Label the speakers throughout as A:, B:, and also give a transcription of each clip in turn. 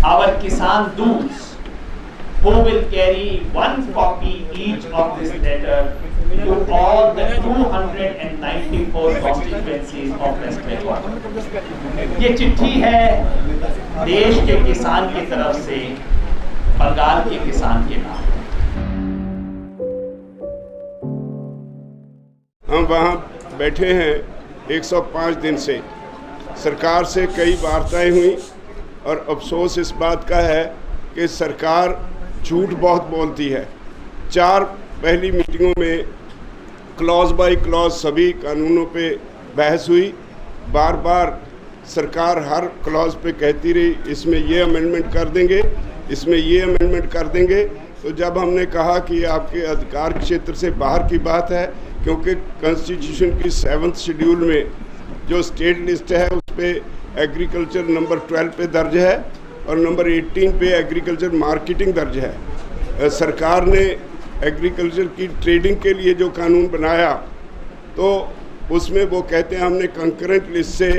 A: our Kisan Doots, who will carry one copy each of this letter to all the 294 constituencies of West Bengal. ये चिट्ठी है देश के किसान की तरफ से बंगाल के किसान के नाम।
B: हम वहाँ बैठे हैं 105 दिन से, सरकार से कई वार्ताएं हुई और अफसोस इस बात का है कि सरकार झूठ बहुत बोलती है। 4 पहली मीटिंगों में क्लॉज बाय क्लॉज सभी कानूनों पे बहस हुई। बार बार सरकार हर क्लॉज पे कहती रही इसमें ये अमेंडमेंट कर देंगे, इसमें ये अमेंडमेंट कर देंगे। तो जब हमने कहा कि ये आपके अधिकार क्षेत्र से बाहर की बात है, क्योंकि कॉन्स्टिट्यूशन की 7th शेड्यूल में जो स्टेट लिस्ट है उस पे एग्रीकल्चर नंबर 12 पे दर्ज है और नंबर 18 पे एग्रीकल्चर मार्केटिंग दर्ज है। सरकार ने एग्रीकल्चर की ट्रेडिंग के लिए जो कानून बनाया तो उसमें वो कहते हैं हमने कंकरेंट लिस्ट से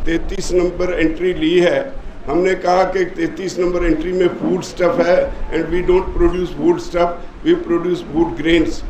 B: 33 नंबर एंट्री ली है। हमने कहा कि 33 नंबर एंट्री में फूड स्टफ है and we don't produce food stuff, we produce food grains.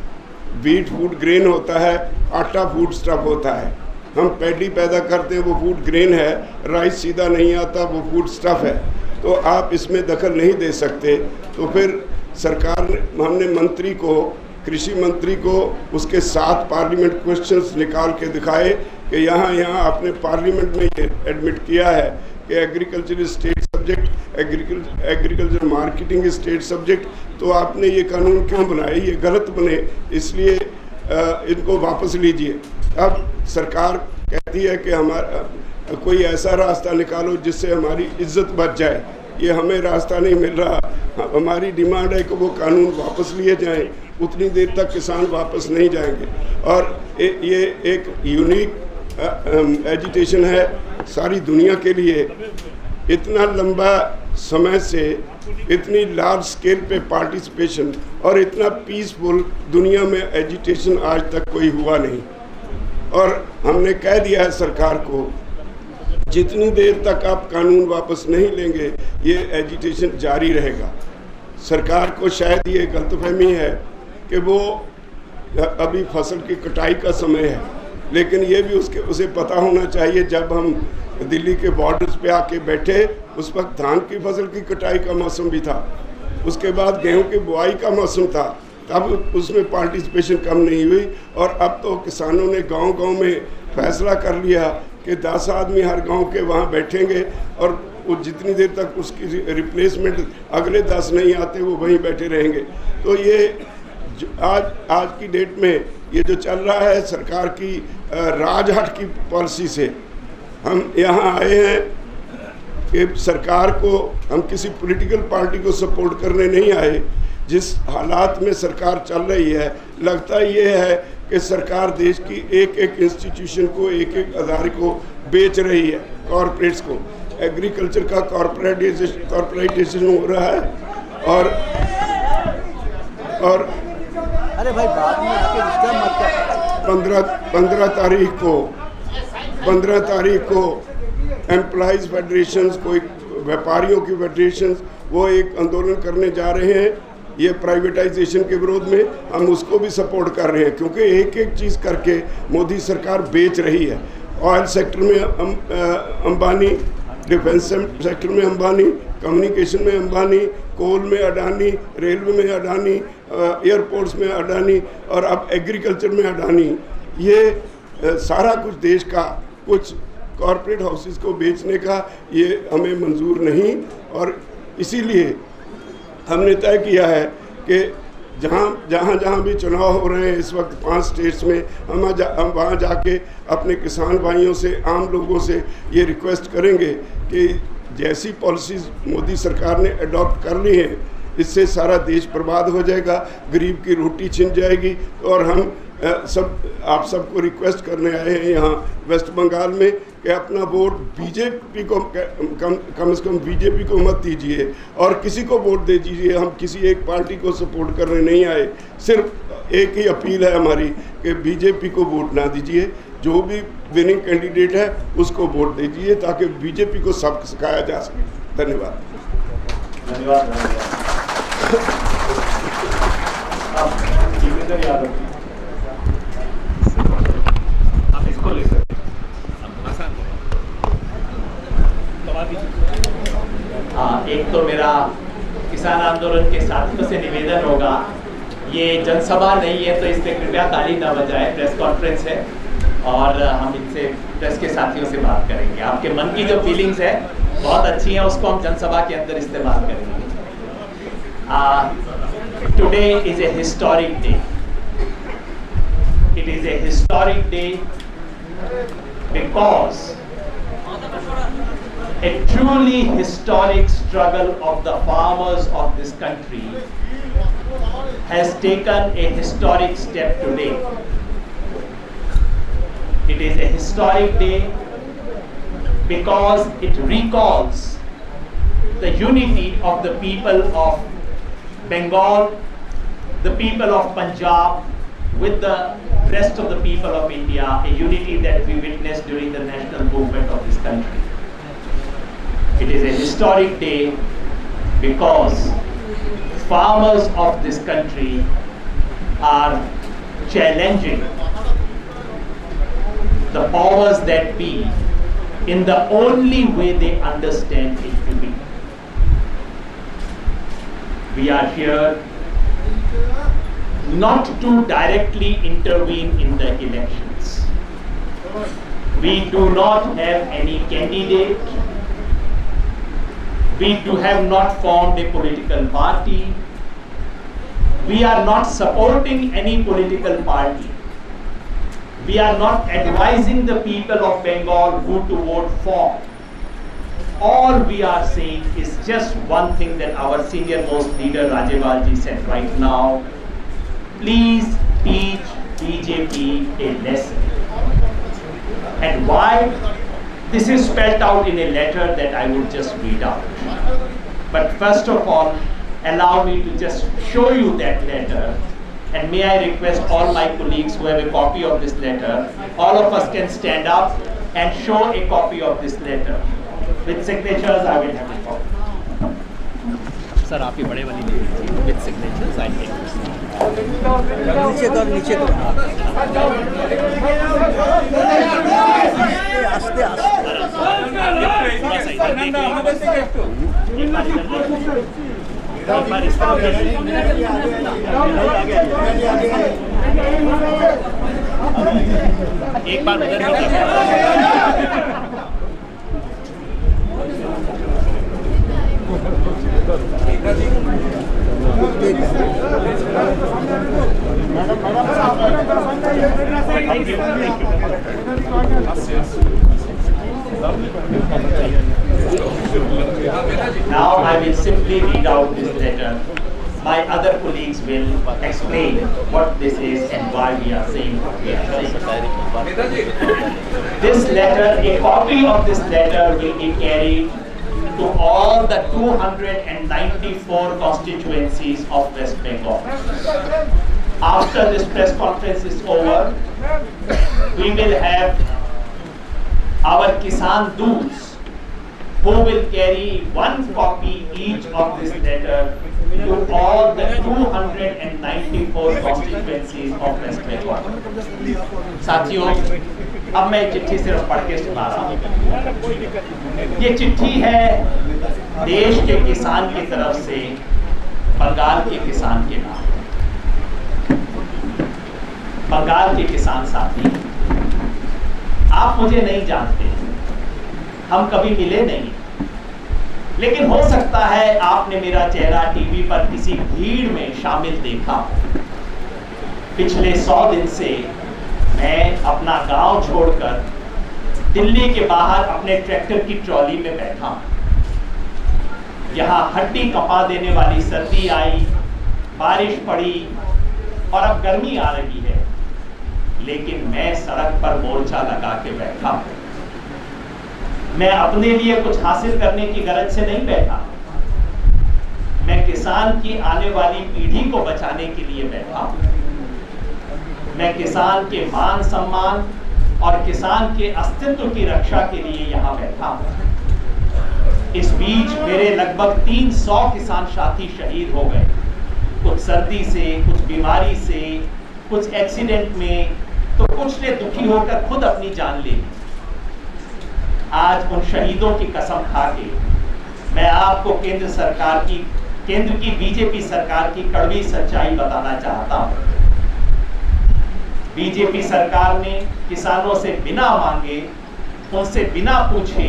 B: Wheat food grain होता है, आटा फूड स्टफ होता है। हम पैडी पैदा करते हैं वो फूड ग्रेन है, राइस सीधा नहीं आता वो फूड स्टफ है। तो आप इसमें दखल नहीं दे सकते। तो फिर सरकार ने, हमने मंत्री को, कृषि मंत्री को उसके 7 पार्लियामेंट क्वेश्चंस निकाल के दिखाए कि यहाँ आपने पार्लियामेंट में ये एडमिट किया है कि agriculture is state subject, agriculture marketing is state subject. तो आपने ये कानून क्यों बनाए, ये गलत बने, इसलिए इनको वापस लीजिए। अब सरकार कहती है कि हमारा कोई ऐसा रास्ता निकालो जिससे हमारी इज्जत बच जाए। ये हमें रास्ता नहीं मिल रहा। हमारी डिमांड है कि वो कानून वापस लिए जाएं, उतनी देर तक किसान वापस नहीं जाएंगे। और ये एक यूनिक एजिटेशन है सारी दुनिया के लिए। इतना लंबा समय से इतनी लार्ज स्केल पे पार्टिसिपेशन और इतना पीसफुल दुनिया में एजिटेशन आज तक कोई हुआ नहीं। और हमने कह दिया है सरकार को जितनी देर तक आप कानून वापस नहीं लेंगे ये एजिटेशन जारी रहेगा। सरकार को शायद ये गलतफहमी है कि वो अभी फसल की कटाई का समय है, लेकिन ये भी उसे पता होना चाहिए जब हम दिल्ली के बॉर्डर्स पे आके बैठे उस वक्त धान की फसल की कटाई का मौसम भी था, उसके बाद गेहूं की बुआई का मौसम था, तब उसमें पार्टिसिपेशन कम नहीं हुई। और अब तो किसानों ने गांव-गांव में फैसला कर लिया कि 10 आदमी हर गांव के वहां बैठेंगे और वो जितनी देर तक उसकी रिप्लेसमेंट अगले 10 नहीं आते वो वहीं बैठे रहेंगे। तो ये आज की डेट में ये जो चल रहा है सरकार की राजहट की पॉलिसी से, हम यहाँ आए हैं कि सरकार को, हम किसी पॉलिटिकल पार्टी को सपोर्ट करने नहीं आए। जिस हालात में सरकार चल रही है, लगता ये है कि सरकार देश की एक एक इंस्टीट्यूशन को, एक एक अदारे को बेच रही है, कॉरपोरेट्स को। एग्रीकल्चर का कॉरपोरेटाइजेशन हो रहा है और
C: अरे भाई बाद में आके डिस्टर्ब मत कर।
B: 15 तारीख को एम्प्लॉइज़ फेडरेशंस, कोई व्यापारियों की फेडरेशंस, वो एक आंदोलन करने जा रहे हैं ये प्राइवेटाइजेशन के विरोध में। हम उसको भी सपोर्ट कर रहे हैं क्योंकि एक एक चीज़ करके मोदी सरकार बेच रही है। ऑयल सेक्टर में अंबानी, डिफेंस सेक्टर में अंबानी, कम्युनिकेशन में अंबानी, कोल में अडानी, रेलवे में अडानी, एयरपोर्ट्स में अडानी और अब एग्रीकल्चर में अडानी। ये सारा कुछ देश का कुछ कॉरपोरेट हाउसेस को बेचने का ये हमें मंजूर नहीं। और इसीलिए हमने तय किया है कि जहाँ भी चुनाव हो रहे हैं इस वक्त 5 स्टेट्स में, हम वहाँ जाके अपने किसान भाइयों से, आम लोगों से ये रिक्वेस्ट करेंगे कि जैसी पॉलिसीज़ मोदी सरकार ने अडॉप्ट कर ली हैं इससे सारा देश बर्बाद हो जाएगा, गरीब की रोटी छिन जाएगी। और हम आप सबको रिक्वेस्ट करने आए हैं यहाँ वेस्ट बंगाल में कि अपना वोट बीजेपी को कम से कम बीजेपी को मत दीजिए और किसी को वोट दे दीजिए। हम किसी एक पार्टी को सपोर्ट करने नहीं आए, सिर्फ एक ही अपील है हमारी कि बीजेपी को वोट ना दीजिए, जो भी विनिंग कैंडिडेट है उसको वोट दीजिए ताकि बीजेपी को सबक सिखाया जा सके। धन्यवाद।
A: धन्यवाद। जितेंद्र यादव, आप इसको ले सकते। एक तो मेरा किसान आंदोलन के साथियों से निवेदन होगा, ये जनसभा नहीं है तो इसमें कृपया ताली न बजाएं, प्रेस कॉन्फ्रेंस है और हम इनसे प्रेस के साथियों से बात करेंगे। आपके मन की जो फीलिंग्स है बहुत अच्छी हैं, उसको हम जनसभा के अंदर इस्तेमाल करेंगे। Today is a historic day. It is a historic day because a truly historic struggle of the farmers of this country has taken a historic step today. It is a historic day because it recalls the unity of the people of Bengal, the people of Punjab with the rest of the people of India, a unity that we witnessed during the national movement of this country. It is a historic day because farmers of this country are challenging the powers that be in the only way they understand it to be. We are here not to directly intervene in the elections. We do not have any candidate. We have not formed a political party. We are not supporting any political party. We are not advising the people of Bengal who to vote for. All we are saying is just one thing that our senior most leader Rajewal ji said right now. Please teach BJP a lesson. And why? This is spelled out in a letter that I will just read out. But first of all, allow me to just show you that letter. And may I request all my colleagues who have a copy of this letter, all of us can stand up and show a copy of this letter. With signatures, I will have a copy.
D: Sir आप ही बड़े वाली with signatures I take
C: नीचे दो आस्ते
D: एक बार उधर
A: Now I will simply read out this letter. My other colleagues will explain what this is and why we are saying what we are saying. This letter, a copy of this letter will be carried to all the 294 constituencies of West Bengal. After this press conference is over, we will have our Kisan Doots who will carry one copy each of this letter to all the 294 constituencies of West Bengal. साथियों, अब मैं चिट्ठी सिर्फ पढ़ के सुना रहा हूँ। ये चिट्ठी है देश के किसान की तरफ से बंगाल के किसान के नाम। बंगाल के किसान साथी, आप मुझे नहीं जानते, हम कभी मिले नहीं, लेकिन हो सकता है आपने मेरा चेहरा टीवी पर किसी भीड़ में शामिल देखा हो। पिछले 100 दिन से मैं अपना गांव छोड़कर दिल्ली के बाहर अपने ट्रैक्टर की ट्रॉली में बैठा हूं। यहाँ हड्डी कपा देने वाली सर्दी आई, बारिश पड़ी और अब गर्मी आ रही है, लेकिन मैं सड़क पर मोर्चा लगा के बैठा हूं। मैं अपने लिए कुछ हासिल करने की गरज से नहीं बैठा, मैं किसान की आने वाली पीढ़ी को बचाने के लिए बैठा हूं। मैं किसान के मान सम्मान और किसान के अस्तित्व की रक्षा के लिए यहाँ बैठा हूं। इस बीच मेरे लगभग 300 किसान साथी शहीद हो गए, कुछ सर्दी से, कुछ बीमारी से, कुछ एक्सीडेंट में, तो कुछ ने दुखी होकर खुद अपनी जान ले ली। आज उन शहीदों की कसम खा के मैं आपको केंद्र की बीजेपी सरकार की कड़वी सच्चाई बताना चाहता हूं। बीजेपी सरकार ने किसानों से बिना मांगे, उनसे बिना पूछे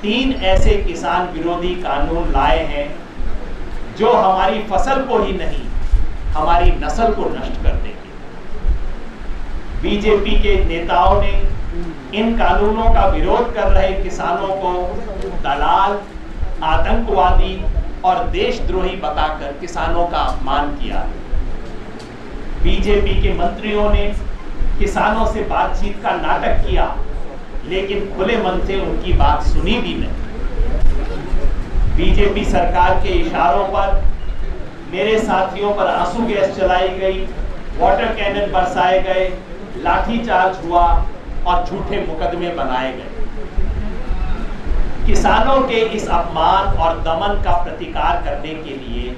A: 3 ऐसे किसान विरोधी कानून लाए हैं जो हमारी फसल को ही नहीं, हमारी नस्ल को नष्ट कर देंगे। बीजेपी के नेताओं ने इन कानूनों का विरोध कर रहे किसानों को दलाल, आतंकवादी और देशद्रोही बताकर किसानों का अपमान किया। बीजेपी के मंत्रियों ने किसानों से बातचीत का नाटक किया, लेकिन खुले मन से उनकी बात सुनी भी नहीं। बीजेपी सरकार के इशारों पर मेरे साथियों पर आंसू गैस चलाई गई, वाटर कैनन बरसाए गए, लाठीचार्ज हुआ और झूठे मुकदमे बनाए गए। किसानों के इस अपमान और दमन का प्रतिकार करने के लिए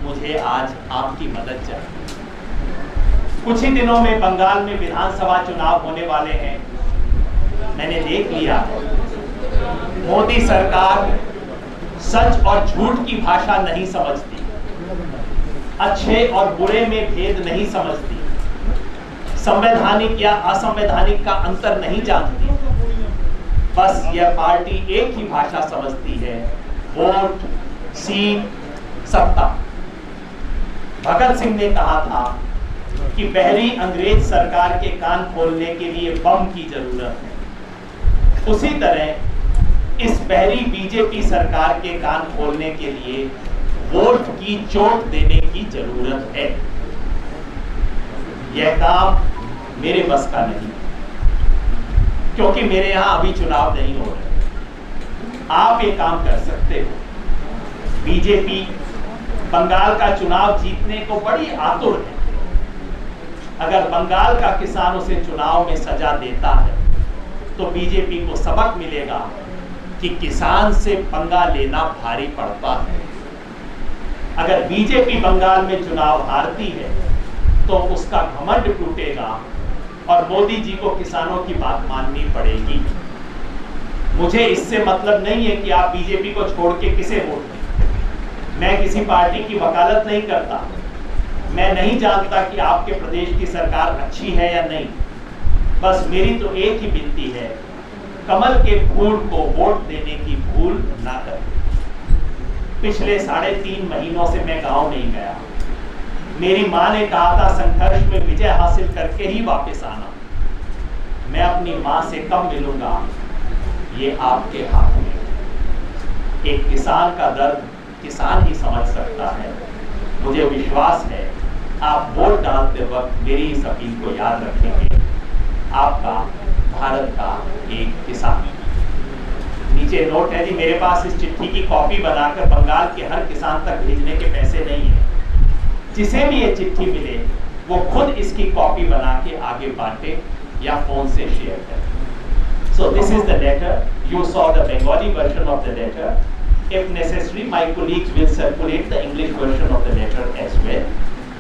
A: मुझे आज आपकी मदद चाहिए। कुछ ही दिनों में बंगाल में विधानसभा चुनाव होने वाले हैं। मैंने देख लिया, मोदी सरकार सच और झूठ की भाषा नहीं समझती, अच्छे और बुरे में भेद नहीं समझती, संवैधानिक या असंवैधानिक का अंतर नहीं जानती। बस यह पार्टी एक ही भाषा समझती है, वोट, सीट, सत्ता। भगत सिंह ने कहा था कि बहरी अंग्रेज सरकार के कान खोलने के लिए बम की जरूरत है। उसी तरह इस बहरी बीजेपी सरकार के कान खोलने के लिए वोट की चोट देने की जरूरत है। यह काम मेरे बस का नहीं, क्योंकि मेरे यहां अभी चुनाव नहीं हो रहे। आप ये काम कर सकते हो। बीजेपी बंगाल का चुनाव जीतने को बड़ी आतुर है। अगर बंगाल का किसान उसे चुनाव में सजा देता है तो बीजेपी को सबक मिलेगा कि किसान से पंगा लेना भारी पड़ता है। अगर बीजेपी बंगाल में चुनाव हारती है तो उसका घमंड टूटेगा और मोदी जी को किसानों की बात माननी पड़ेगी। मुझे इससे मतलब नहीं है कि आप बीजेपी को छोड़ के किसे वोट दें। मैं किसी पार्टी की वकालत नहीं करता। मैं नहीं जानता कि आपके प्रदेश की सरकार अच्छी है या नहीं। बस मेरी तो एक ही विनती है, कमल के फूल को वोट देने की भूल ना करें। पिछले 3.5 महीनों से मैं गांव नहीं गया। मेरी माँ ने कहा था संघर्ष में विजय हासिल करके ही वापस आना। मैं अपनी माँ से कब मिलूंगा, ये आपके हाथ में। एक किसान का दर्द किसान ही समझ सकता है। मुझे विश्वास है आप वोट डालते वक्त मेरी इस अपील को याद रखेंगे। आपका भारत का एक किसान। नीचे नोट है जी, मेरे पास इस चिट्ठी की कॉपी बनाकर बंगाल के हर किसान तक भेजने के पैसे नहीं है। जिसे भी ये चिट्ठी मिले वो खुद इसकी कॉपी बना के आगे बांटे या फोन से शेयर करें। So this is the letter. You saw the Bengali version of the letter. If necessary, my colleagues will circulate the English version of the letter as well,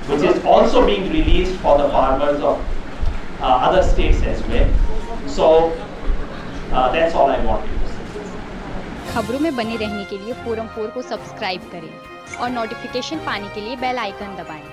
A: which is also being released for the farmers of other states as well. So that's all I wanted to say.
E: खबरों में बने रहने के लिए forum 4 को subscribe करें और notification पाने के लिए बेल आइकन दबाएं।